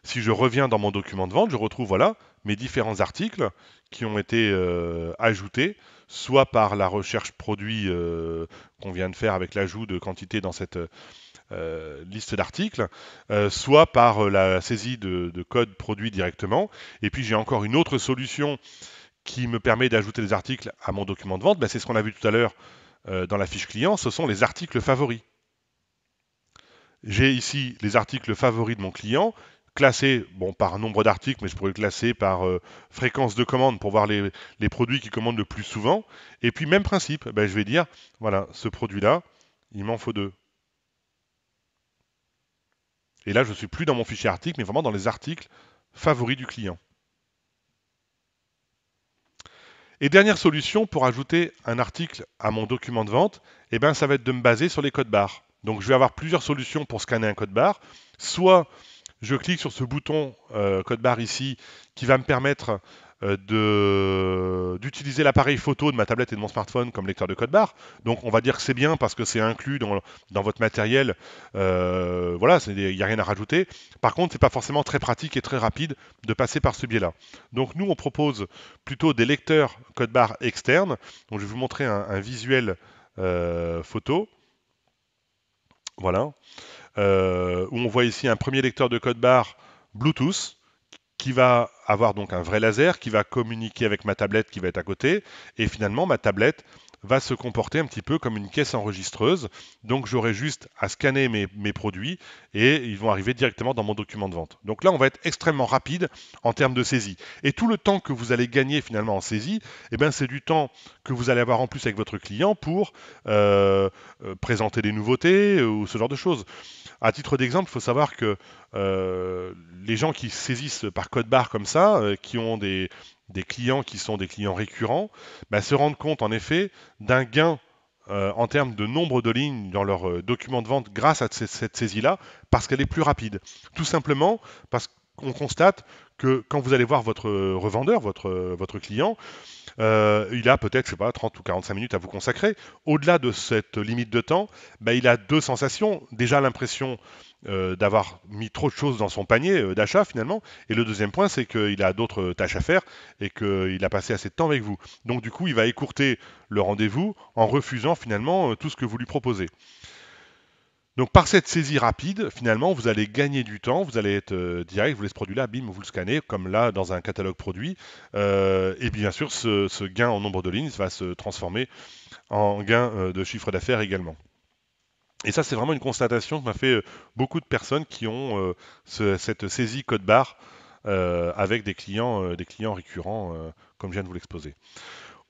Si je reviens dans mon document de vente, je retrouve voilà mes différents articles qui ont été ajoutés, soit par la recherche produit qu'on vient de faire avec l'ajout de quantité dans cette liste d'articles, soit par la saisie de code produit directement. Et puis j'ai encore une autre solution qui me permet d'ajouter des articles à mon document de vente. Ben, c'est ce qu'on a vu tout à l'heure dans la fiche client, ce sont les articles favoris. J'ai ici les articles favoris de mon client, classés bon, par nombre d'articles, mais je pourrais le classer par fréquence de commande pour voir les produits qui commandent le plus souvent. Et puis même principe, ben, je vais dire, voilà, ce produit-là, il m'en faut 2. Et là, je ne suis plus dans mon fichier article, mais vraiment dans les articles favoris du client. Et dernière solution pour ajouter un article à mon document de vente, eh ben, ça va être de me baser sur les codes barres. Donc je vais avoir plusieurs solutions pour scanner un code barre. Soit je clique sur ce bouton code barre ici qui va me permettre d'utiliser l'appareil photo de ma tablette et de mon smartphone comme lecteur de code barre. Donc on va dire que c'est bien parce que c'est inclus dans votre matériel. Voilà, il n'y a rien à rajouter. Par contre, c'est pas forcément très pratique et très rapide de passer par ce biais-là. Donc nous, on propose plutôt des lecteurs code barre externes. Donc je vais vous montrer un visuel photo. Voilà. Où on voit ici un premier lecteur de code barre Bluetooth qui va avoir donc un vrai laser, qui va communiquer avec ma tablette qui va être à côté, et finalement ma tablette va se comporter un petit peu comme une caisse enregistreuse, donc j'aurai juste à scanner mes produits et ils vont arriver directement dans mon document de vente. Donc là on va être extrêmement rapide en termes de saisie. Et tout le temps que vous allez gagner finalement en saisie, eh ben, c'est du temps que vous allez avoir en plus avec votre client pour présenter des nouveautés ou ce genre de choses. À titre d'exemple, il faut savoir que les gens qui saisissent par code barre comme ça, qui ont des clients qui sont des clients récurrents, bah, se rendent compte en effet d'un gain en termes de nombre de lignes dans leur document de vente grâce à cette saisie-là, parce qu'elle est plus rapide. Tout simplement parce qu'on constate que quand vous allez voir votre revendeur, votre client, il a peut-être, je sais pas, 30 ou 45 minutes à vous consacrer. Au-delà de cette limite de temps, bah, il a deux sensations. Déjà l'impression d'avoir mis trop de choses dans son panier d'achat finalement. Et le deuxième point, c'est qu'il a d'autres tâches à faire et qu'il a passé assez de temps avec vous. Donc du coup, il va écourter le rendez-vous en refusant finalement tout ce que vous lui proposez. Donc par cette saisie rapide, finalement, vous allez gagner du temps, vous allez être direct, vous laissez ce produit-là, bim, vous le scannez, comme là dans un catalogue produit. Et bien sûr, ce gain en nombre de lignes va se transformer en gain de chiffre d'affaires également. Et ça, c'est vraiment une constatation que m'a fait beaucoup de personnes qui ont cette saisie code barre avec des clients récurrents, comme je viens de vous l'exposer.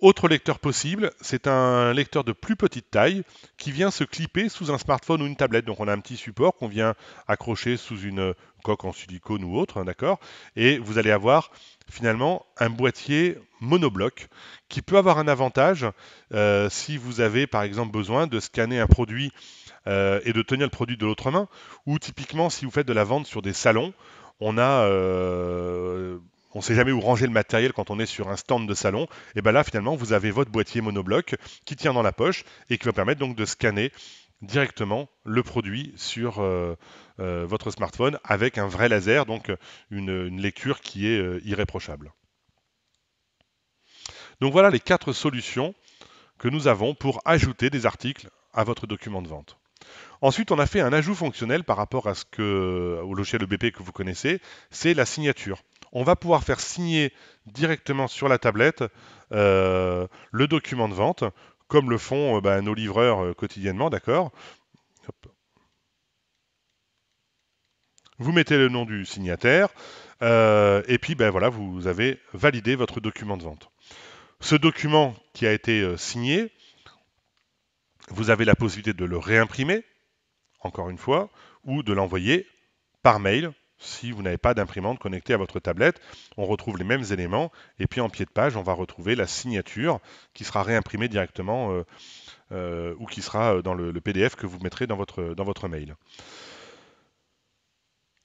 Autre lecteur possible, c'est un lecteur de plus petite taille qui vient se clipper sous un smartphone ou une tablette. Donc on a un petit support qu'on vient accrocher sous une coque en silicone ou autre, hein, d'accord. Et vous allez avoir finalement un boîtier monobloc qui peut avoir un avantage si vous avez par exemple besoin de scanner un produit et de tenir le produit de l'autre main, ou typiquement si vous faites de la vente sur des salons, on a on ne sait jamais où ranger le matériel quand on est sur un stand de salon, et bien là finalement vous avez votre boîtier monobloc qui tient dans la poche et qui va permettre donc de scanner directement le produit sur votre smartphone avec un vrai laser, donc une lecture qui est irréprochable. Donc voilà les 4 solutions que nous avons pour ajouter des articles à votre document de vente. Ensuite, on a fait un ajout fonctionnel par rapport au logiciel EBP que vous connaissez, c'est la signature. On va pouvoir faire signer directement sur la tablette le document de vente, comme le font nos livreurs quotidiennement, d'accord. Vous mettez le nom du signataire, et puis voilà, vous avez validé votre document de vente. Ce document qui a été signé, vous avez la possibilité de le réimprimer, encore une fois, ou de l'envoyer par mail si vous n'avez pas d'imprimante connectée à votre tablette. On retrouve les mêmes éléments et puis en pied de page, on va retrouver la signature qui sera réimprimée directement ou qui sera dans le PDF que vous mettrez dans votre mail.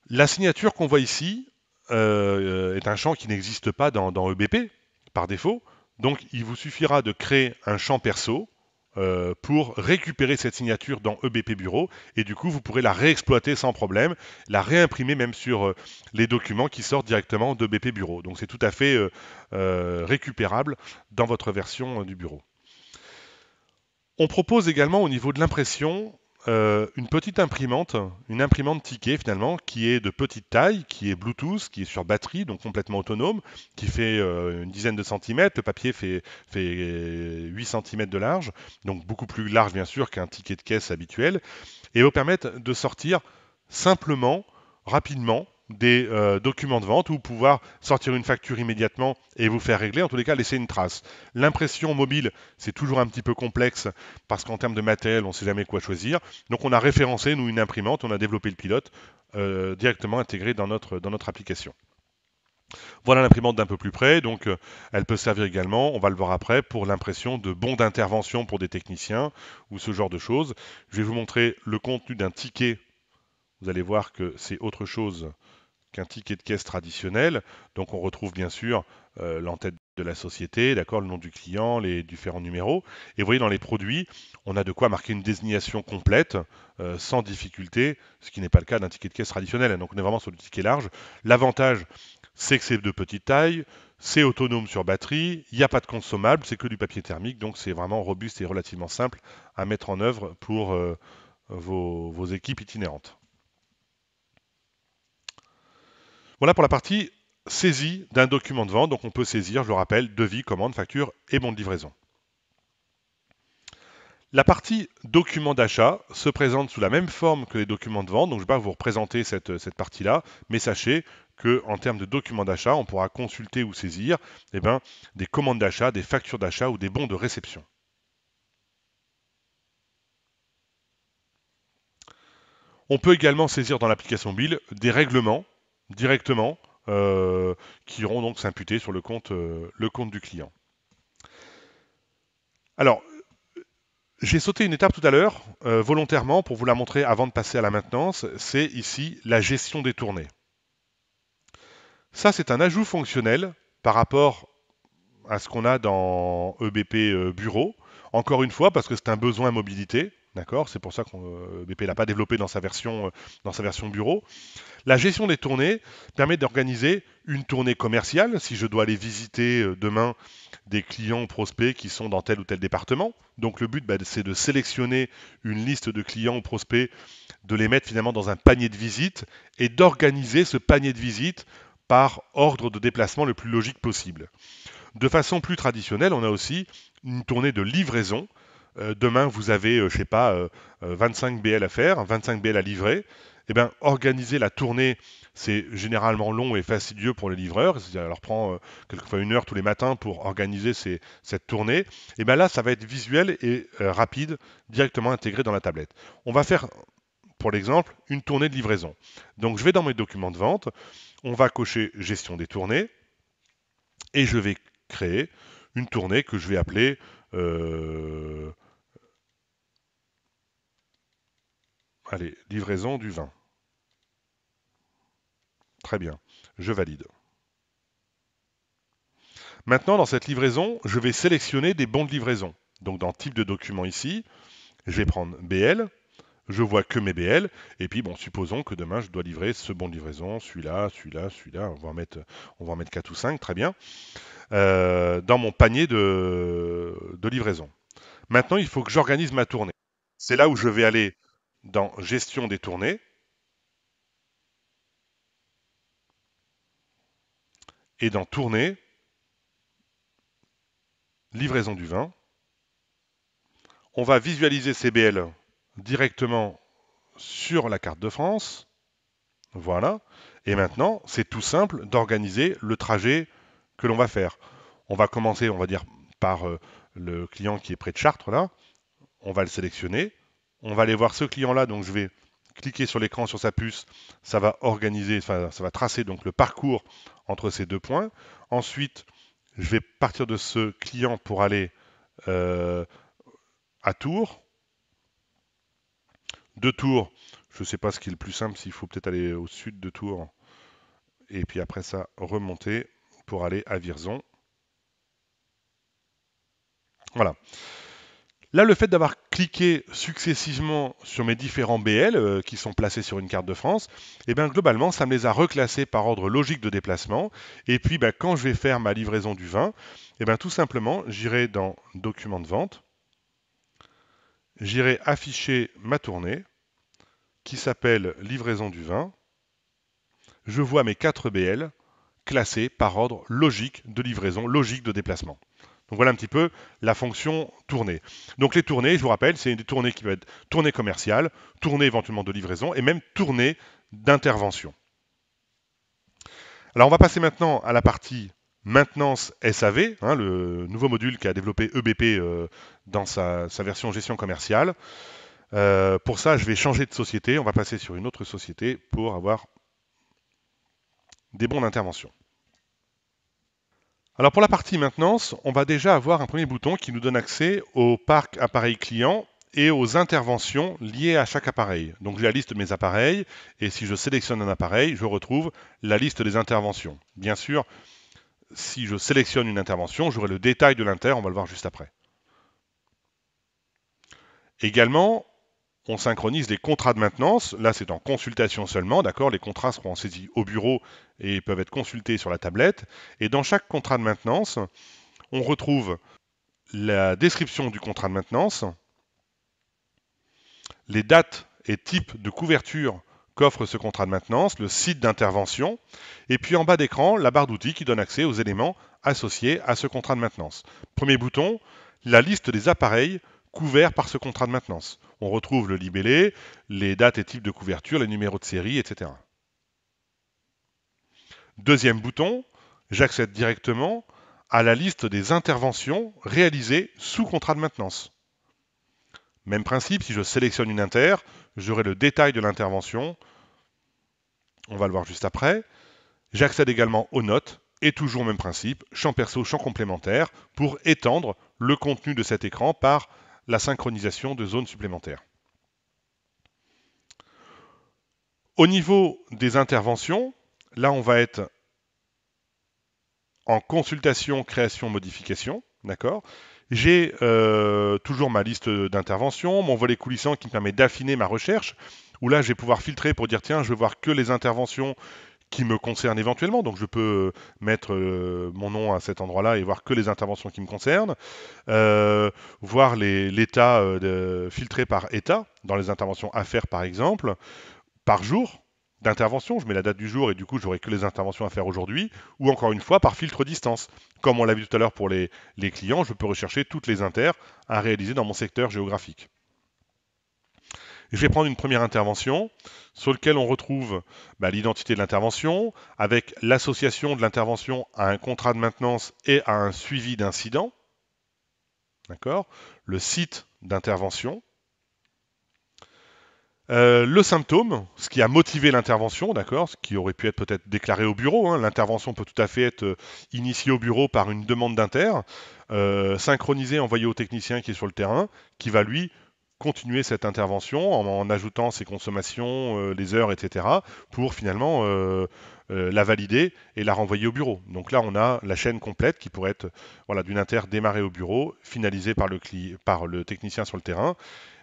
La signature qu'on voit ici est un champ qui n'existe pas dans EBP par défaut. Donc il vous suffira de créer un champ perso pour récupérer cette signature dans EBP Bureau et du coup vous pourrez la réexploiter sans problème, la réimprimer même sur les documents qui sortent directement d'EBP Bureau. Donc c'est tout à fait récupérable dans votre version du bureau. On propose également au niveau de l'impression une petite imprimante, une imprimante ticket finalement, qui est de petite taille, qui est Bluetooth, qui est sur batterie, donc complètement autonome, qui fait une dizaine de centimètres. Le papier fait 8 centimètres de large, donc beaucoup plus large bien sûr qu'un ticket de caisse habituel, et va permettre de sortir simplement, rapidement, des documents de vente ou pouvoir sortir une facture immédiatement et vous faire régler, en tous les cas laisser une trace. L'impression mobile, c'est toujours un petit peu complexe parce qu'en termes de matériel, on ne sait jamais quoi choisir. Donc on a référencé, nous, une imprimante, on a développé le pilote directement intégré dans notre application. Voilà l'imprimante d'un peu plus près, donc elle peut servir également, on va le voir après, pour l'impression de bons d'intervention pour des techniciens ou ce genre de choses. Je vais vous montrer le contenu d'un ticket. Vous allez voir que c'est autre chose qu'un ticket de caisse traditionnel. Donc on retrouve bien sûr l'entête de la société, d'accord, le nom du client, les différents numéros. Et vous voyez dans les produits, on a de quoi marquer une désignation complète sans difficulté, ce qui n'est pas le cas d'un ticket de caisse traditionnel. Donc on est vraiment sur le ticket large. L'avantage, c'est que c'est de petite taille, c'est autonome sur batterie, il n'y a pas de consommable, c'est que du papier thermique, donc c'est vraiment robuste et relativement simple à mettre en œuvre pour vos équipes itinérantes. Voilà pour la partie saisie d'un document de vente. Donc on peut saisir, je le rappelle, devis, commande, facture et bon de livraison. La partie document d'achat se présente sous la même forme que les documents de vente. Donc je ne vais pas vous représenter cette partie-là, mais sachez qu'en termes de documents d'achat, on pourra consulter ou saisir des commandes d'achat, des factures d'achat ou des bons de réception. On peut également saisir dans l'application Bill des règlements directement qui iront donc s'imputer sur le compte du client. Alors, j'ai sauté une étape tout à l'heure, volontairement, pour vous la montrer avant de passer à la maintenance. C'est ici la gestion des tournées. Ça, c'est un ajout fonctionnel par rapport à ce qu'on a dans EBP Bureau. Encore une fois, parce que c'est un besoin mobilité. D'accord, c'est pour ça qu'EBP l'a pas développé dans sa version bureau. La gestion des tournées permet d'organiser une tournée commerciale. Si je dois aller visiter demain des clients ou prospects qui sont dans tel ou tel département. Donc le but, c'est de sélectionner une liste de clients ou prospects, de les mettre finalement dans un panier de visite et d'organiser ce panier de visite par ordre de déplacement le plus logique possible. De façon plus traditionnelle, on a aussi une tournée de livraison demain vous avez, je sais pas, 25 BL à faire, 25 BL à livrer, eh bien, organiser la tournée, c'est généralement long et fastidieux pour les livreurs. Ça leur prend quelquefois 1 heure tous les matins pour organiser cette tournée. Et bien là, ça va être visuel et rapide, directement intégré dans la tablette. On va faire, pour l'exemple, une tournée de livraison. Donc, je vais dans mes documents de vente, on va cocher gestion des tournées et je vais créer une tournée que je vais appeler allez, livraison du vin. Très bien, je valide. Maintenant, dans cette livraison, je vais sélectionner des bons de livraison. Donc, dans type de document ici, je vais prendre BL, je vois que mes BL, et puis bon, supposons que demain je dois livrer ce bon de livraison, celui-là, celui-là, celui-là, on va en mettre 4 ou 5, très bien, dans mon panier de livraison. Maintenant, il faut que j'organise ma tournée. C'est là où je vais aller dans gestion des tournées, et dans tournée, livraison du vin. On va visualiser ces BL directement sur la carte de France. Voilà. Et maintenant, c'est tout simple d'organiser le trajet que l'on va faire. On va commencer, on va dire, par le client qui est près de Chartres, là. On va le sélectionner. On va aller voir ce client-là, donc je vais cliquer sur l'écran sur sa puce. Ça va organiser, enfin, ça va tracer donc le parcours entre ces deux points. Ensuite, je vais partir de ce client pour aller euh, à Tours. De Tours, je ne sais pas ce qui est le plus simple, s'il faut peut-être aller au sud de Tours et puis après ça remonter pour aller à Vierzon. Voilà. Là, le fait d'avoir cliqué successivement sur mes différents BL qui sont placés sur une carte de France, eh bien, globalement, ça me les a reclassés par ordre logique de déplacement. Et puis, ben, quand je vais faire ma livraison du vin, eh bien, tout simplement, j'irai dans Document de vente, j'irai afficher ma tournée qui s'appelle Livraison du vin. Je vois mes 4 BL classés par ordre logique de livraison, logique de déplacement. Donc voilà un petit peu la fonction tournée. Donc les tournées, je vous rappelle, c'est des tournées qui peuvent être tournées commerciales, tournées éventuellement de livraison et même tournées d'intervention. Alors on va passer maintenant à la partie maintenance SAV, hein, le nouveau module qu'a développé EBP dans sa version gestion commerciale. Pour ça, je vais changer de société, on va passer sur une autre société pour avoir des bons d'intervention. Alors pour la partie maintenance, on va déjà avoir un premier bouton qui nous donne accès au parc appareil client et aux interventions liées à chaque appareil. Donc j'ai la liste de mes appareils et si je sélectionne un appareil, je retrouve la liste des interventions. Bien sûr, si je sélectionne une intervention, j'aurai le détail de l'inter, on va le voir juste après. Également, on synchronise les contrats de maintenance. Là, c'est en consultation seulement, d'accord? Les contrats seront saisis au bureau et peuvent être consultés sur la tablette. Et dans chaque contrat de maintenance, on retrouve la description du contrat de maintenance, les dates et types de couverture qu'offre ce contrat de maintenance, le site d'intervention, et puis en bas d'écran, la barre d'outils qui donne accès aux éléments associés à ce contrat de maintenance. Premier bouton, la liste des appareils couverts par ce contrat de maintenance. On retrouve le libellé, les dates et types de couverture, les numéros de série, etc. Deuxième bouton, j'accède directement à la liste des interventions réalisées sous contrat de maintenance. Même principe, si je sélectionne une inter, j'aurai le détail de l'intervention. On va le voir juste après. J'accède également aux notes. Et toujours même principe, champ perso, champ complémentaire, pour étendre le contenu de cet écran par la synchronisation de zones supplémentaires. Au niveau des interventions, là on va être en consultation, création, modification. D'accord. J'ai toujours ma liste d'interventions, mon volet coulissant qui me permet d'affiner ma recherche, où là je vais pouvoir filtrer pour dire tiens, je veux voir que les interventions qui me concernent éventuellement, donc je peux mettre mon nom à cet endroit-là et voir que les interventions qui me concernent, voir l'état filtré par état, dans les interventions à faire par exemple, par jour, d'intervention, je mets la date du jour et du coup j'aurai que les interventions à faire aujourd'hui, ou encore une fois par filtre distance. Comme on l'a vu tout à l'heure pour les clients, je peux rechercher toutes les inters à réaliser dans mon secteur géographique. Je vais prendre une première intervention sur laquelle on retrouve l'identité de l'intervention, avec l'association de l'intervention à un contrat de maintenance et à un suivi d'incident. D'accord. Le site d'intervention. Le symptôme, ce qui a motivé l'intervention, d'accord, ce qui aurait pu être peut-être déclaré au bureau. Hein. L'intervention peut tout à fait être initiée au bureau par une demande d'inter, synchronisée, envoyée au technicien qui est sur le terrain, qui va lui continuer cette intervention en ajoutant ses consommations, les heures, etc., pour finalement la valider et la renvoyer au bureau. Donc là, on a la chaîne complète qui pourrait être voilà, d'une inter démarrée au bureau, finalisée par le technicien sur le terrain,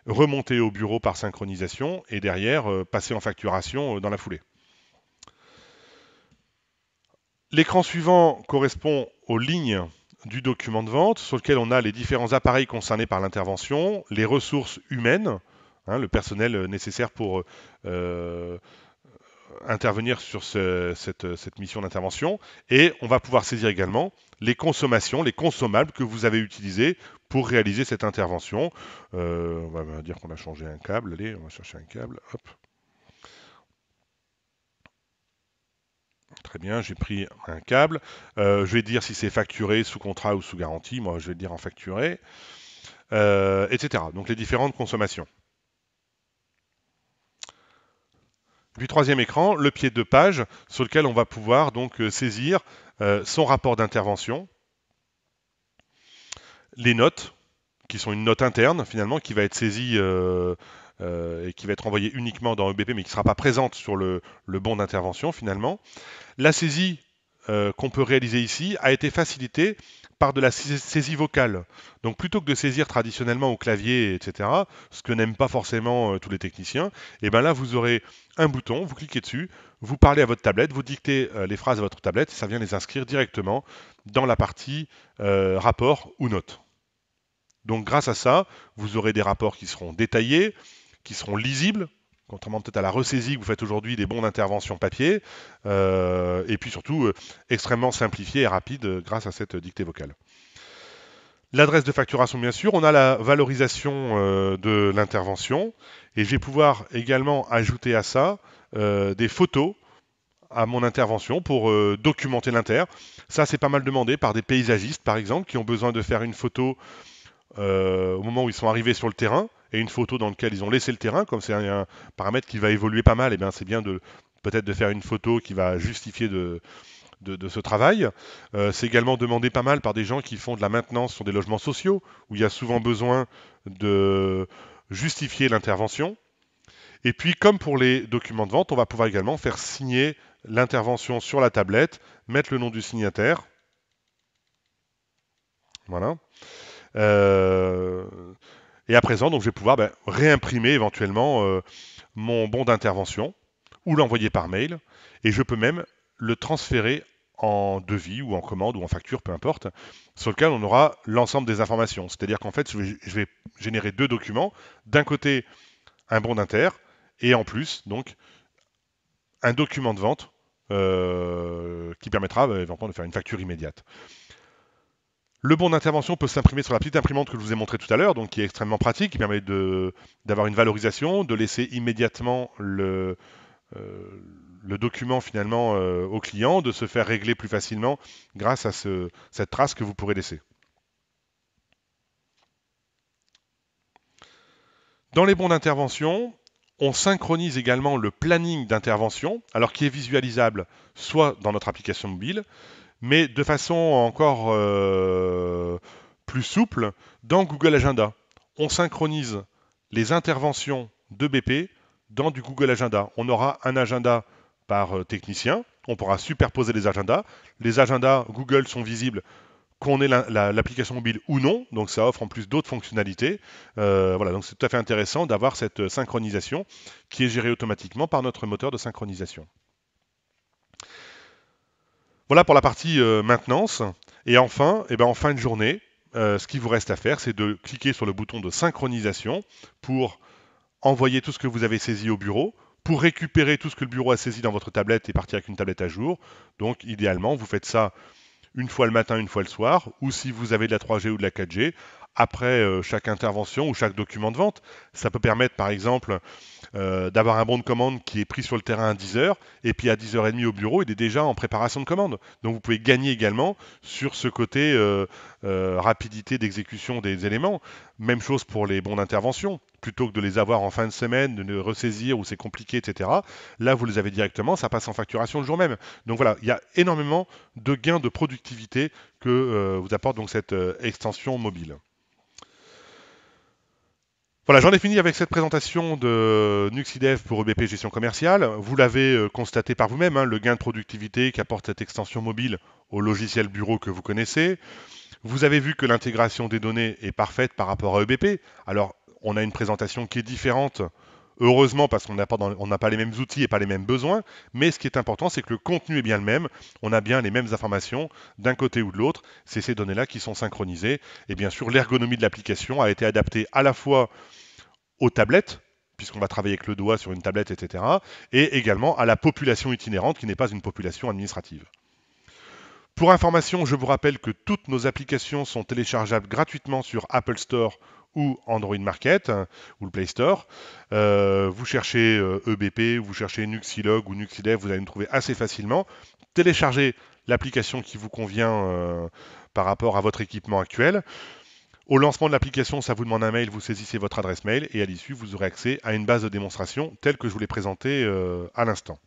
remonter au bureau par synchronisation et derrière passer en facturation dans la foulée. L'écran suivant correspond aux lignes du document de vente sur lequel on a les différents appareils concernés par l'intervention, les ressources humaines, hein, le personnel nécessaire pour intervenir sur cette mission d'intervention, et on va pouvoir saisir également les consommations, les consommables que vous avez utilisés pour réaliser cette intervention. On va dire qu'on a changé un câble, allez, on va chercher un câble, hop. Très bien, j'ai pris un câble. Je vais dire si c'est facturé, sous contrat ou sous garantie. Moi, je vais le dire en facturé, etc. Donc les différentes consommations. Puis troisième écran, le pied de page sur lequel on va pouvoir donc saisir son rapport d'intervention, les notes, qui sont une note interne finalement, qui va être saisie et qui va être envoyée uniquement dans EBP, mais qui ne sera pas présente sur le bon d'intervention finalement. La saisie qu'on peut réaliser ici a été facilitée par de la saisie vocale. Donc plutôt que de saisir traditionnellement au clavier, etc., ce que n'aiment pas forcément tous les techniciens, et bien là vous aurez un bouton, vous cliquez dessus, vous parlez à votre tablette, vous dictez les phrases à votre tablette, et ça vient les inscrire directement dans la partie rapport ou notes. Donc grâce à ça, vous aurez des rapports qui seront détaillés, qui seront lisibles, contrairement peut-être à la ressaisie que vous faites aujourd'hui des bons d'intervention papier, et puis surtout extrêmement simplifié et rapide grâce à cette dictée vocale. L'adresse de facturation, bien sûr, on a la valorisation de l'intervention, et je vais pouvoir également ajouter à ça des photos à mon intervention pour documenter l'inter. Ça, c'est pas mal demandé par des paysagistes, par exemple, qui ont besoin de faire une photo au moment où ils sont arrivés sur le terrain et une photo dans laquelle ils ont laissé le terrain, comme c'est un paramètre qui va évoluer pas mal, et bien c'est bien de peut-être de faire une photo qui va justifier de ce travail. C'est également demandé pas mal par des gens qui font de la maintenance sur des logements sociaux, où il y a souvent besoin de justifier l'intervention. Et puis, comme pour les documents de vente, on va pouvoir également faire signer l'intervention sur la tablette, mettre le nom du signataire. Voilà. Et à présent, donc, je vais pouvoir réimprimer éventuellement mon bon d'intervention ou l'envoyer par mail. Et je peux même le transférer en devis ou en commande ou en facture, peu importe, sur lequel on aura l'ensemble des informations. C'est-à-dire qu'en fait, je vais générer deux documents. D'un côté, un bon d'inter et en plus, donc, un document de vente qui permettra éventuellement de faire une facture immédiate. Le bon d'intervention peut s'imprimer sur la petite imprimante que je vous ai montré tout à l'heure, donc qui est extrêmement pratique, qui permet d'avoir une valorisation, de laisser immédiatement le document finalement au client, de se faire régler plus facilement grâce à cette trace que vous pourrez laisser. Dans les bons d'intervention, on synchronise également le planning d'intervention, alors qui est visualisable soit dans notre application mobile, mais de façon encore plus souple dans Google Agenda. On synchronise les interventions de BP dans du Google Agenda. On aura un agenda par technicien, on pourra superposer les agendas. Les agendas Google sont visibles qu'on ait l'application mobile ou non, donc ça offre en plus d'autres fonctionnalités. Voilà, donc c'est tout à fait intéressant d'avoir cette synchronisation qui est gérée automatiquement par notre moteur de synchronisation. Voilà pour la partie maintenance. Et enfin, en fin de journée, ce qu'il vous reste à faire, c'est de cliquer sur le bouton de synchronisation pour envoyer tout ce que vous avez saisi au bureau, pour récupérer tout ce que le bureau a saisi dans votre tablette et partir avec une tablette à jour. Donc idéalement, vous faites ça une fois le matin, une fois le soir, ou si vous avez de la 3G ou de la 4G, après chaque intervention ou chaque document de vente. Ça peut permettre par exemple d'avoir un bon de commande qui est pris sur le terrain à 10h, et puis à 10h30 au bureau, il est déjà en préparation de commande. Donc vous pouvez gagner également sur ce côté rapidité d'exécution des éléments. Même chose pour les bons d'intervention. Plutôt que de les avoir en fin de semaine, de les ressaisir où c'est compliqué, etc. Là, vous les avez directement, ça passe en facturation le jour même. Donc voilà, il y a énormément de gains de productivité que vous apporte donc cette extension mobile. Voilà, j'en ai fini avec cette présentation de Nuxidev pour EBP Gestion Commerciale. Vous l'avez constaté par vous-même, hein, le gain de productivité qu'apporte cette extension mobile au logiciel bureau que vous connaissez. Vous avez vu que l'intégration des données est parfaite par rapport à EBP. Alors, on a une présentation qui est différente, heureusement parce qu'on n'a pas les mêmes outils et pas les mêmes besoins, mais ce qui est important, c'est que le contenu est bien le même, on a bien les mêmes informations d'un côté ou de l'autre, c'est ces données-là qui sont synchronisées, et bien sûr l'ergonomie de l'application a été adaptée à la fois aux tablettes, puisqu'on va travailler avec le doigt sur une tablette, etc., et également à la population itinérante qui n'est pas une population administrative. Pour information, je vous rappelle que toutes nos applications sont téléchargeables gratuitement sur Apple Store ou Android Market ou le Play Store. Vous cherchez EBP, vous cherchez Nuxilog ou Nuxidev, vous allez nous trouver assez facilement. Téléchargez l'application qui vous convient par rapport à votre équipement actuel. Au lancement de l'application, ça vous demande un mail, vous saisissez votre adresse mail et à l'issue, vous aurez accès à une base de démonstration telle que je vous l'ai présentée à l'instant.